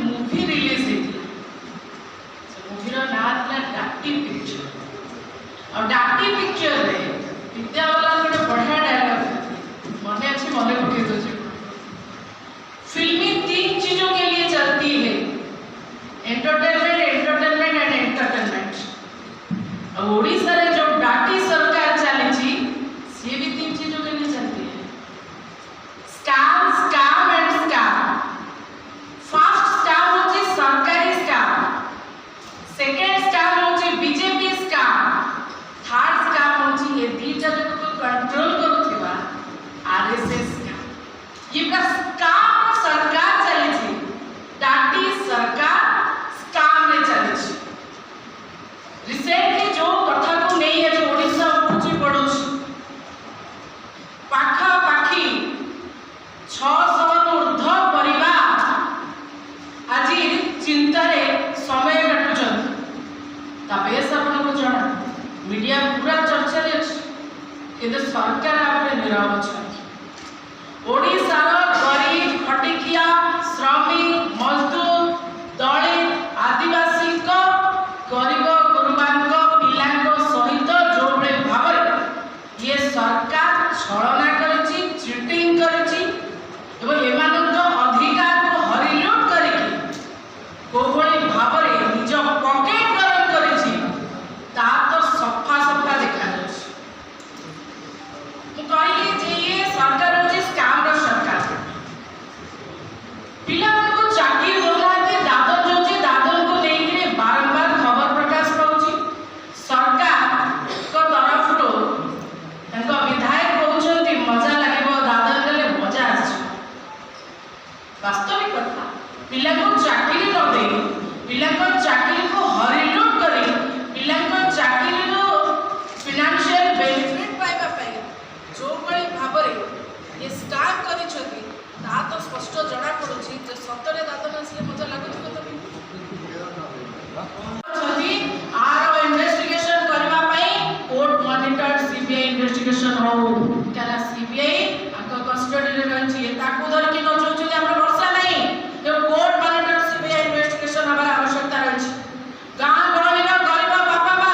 movie release होती movie नाम था डाक्टी पिक्चर और डाक्टी पिक्चर रे विद्या वाला गोटे बढ़िया डायलॉग मन अच्छे मन पकड़ दो फिल्मी 3 चीजों के लिए चलती है एंटरटेनमेंट एंटरटेनमेंट एंड एंटरटेनमेंट और ओडिशा रे जो डाटी सरकार चली सी भी 3 चीजों के लिए चलती है scam scam and scam first scam होची सरकारी स्कैम सेकंड स्कैम होची बीजेपी स्कैम थर्ड स्कैम होची ये दीटा जक को कंट्रोल करूथिबा आरएसएस स्कैम ये का स्कैम सरकार चली छी डाटी सरकार स्कैम रे चली छी रिसेंटली जो कथा को नहीं है जो ओडिशा उठी पड़ोछ पाखा पाखी 600 ऊर्ध्व परिवार आज चिंता रे समय काटुछन बेस आपको जना मीडिया पूरा चर्चा रे अछि किंतु सरकार आपरे निराव अछि ओडिशा रो गरीब खटिकिया श्रमिक मजदूर दलित आदिवासी को गरीब गुरुबांक पिलांक सहित जो बळे भाबरे ये सरकार छलना करछि चीटिंग करछि एवं एमानक अधिकार को हरिलुट करिकि कोभଳି भाबरे निज पॉकेट गरम करिछि ता तो सफा सफा देखा जाछि मु कहली जे ये सरकार होछि स्कैम रो सरकार पिला को चाकरी दोनाते दादन जोछि दादन को लेके बारंबार खबर प्रकाश पाउछि सरकार को तरफ रो तंको विधायक कहउछन्ति मजा लागेबो दादन गले मजा आछि वास्तविक कथा पिला को चाकरी न दे पिला को चाकरी को हरिलुट करी पिला को चाकरी रो फाइनेंशियल बेनिफिट पाइबा पाई जो बळे भाबरे ये स्टार्ट करी छथि ता तो स्पष्ट जणा पडुछि जे सतरे दादन असले मजा लागुथिबो त छथि आरो इन्वेस्टिगेशन करबा पाई कोर्ट मॉनिटर्ड सीबीआई इन्वेस्टिगेशन हो कला सीबीआई आक कस्टडी रे रहछि ताकू धर कि न जोछि हमरा भरोसा नहीं जो कोर्ट मॉनिटर सीबीआई इन्वेस्टिगेशन हमारा आवश्यकता रहछि गां गहली रो गरीब बापा बा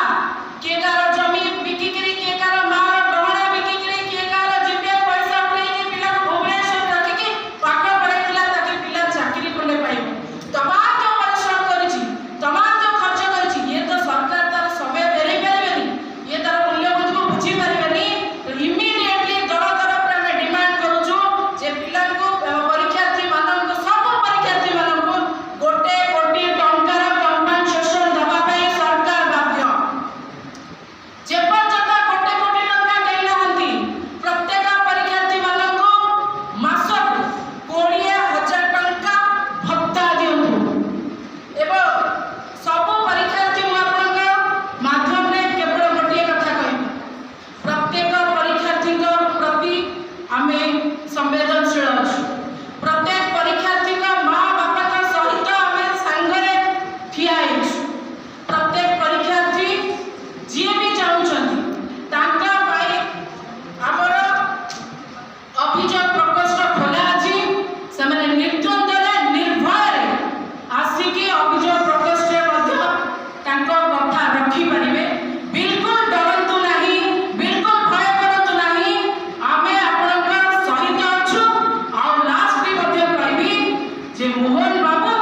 के कार जमीन बिकी करी के कार मार गहना बिकी करी के कार जीपे पैसा उठाई के पिला को भुवनेश्वर रखि के पाक पढाइला ताकि पिला चाकरी कोले पाइबो तमाम जो परिश्रम करिछि तमाम जो खर्च करिछि ये तो सरकार तार समय फेरै परबेनी ये तार मूल्यबोध को बुझी परबेनी तो इमीडिएटली दर दर पर हम डिमांड करूछु जे पिला को परीक्षार्थी मानन को सब परीक्षार्थी मानन को 1 कोटी टंकार कंपनसेशन दबा पई सरकार बाध्य जे पर्यंत 1 कोटी टंका देई नाहंती प्रत्येक परीक्षार्थी मानन को मासक 20,000 टंका भत्ता दियंतु एवं सब परीक्षार्थी आपन माध्यम रे केवल गोटे कथा कहि प्रत्येक परीक्षार्थी प्रति आमे संवेदनशील अछि प्रत्येक परीक्षार्थी माँ बापा सहित आमे संगरे ठिया अछि प्रत्येक परीक्षार्थी जी भी चाहूछंती तांका पाई हमर अभियोग प्रकोष्ठ खोला अछि समान निर्द्वंद्व निर्भय आसिकी अभियोग प्रकोष्ठ मध्य तांको कथा रखी परिबे बिल्कुल डरंतु नाही बिल्कुल भय करंतु नाही आमे आपनका सहित अछु और लास्ट भी मध्य कहबी जे मोहन बाबू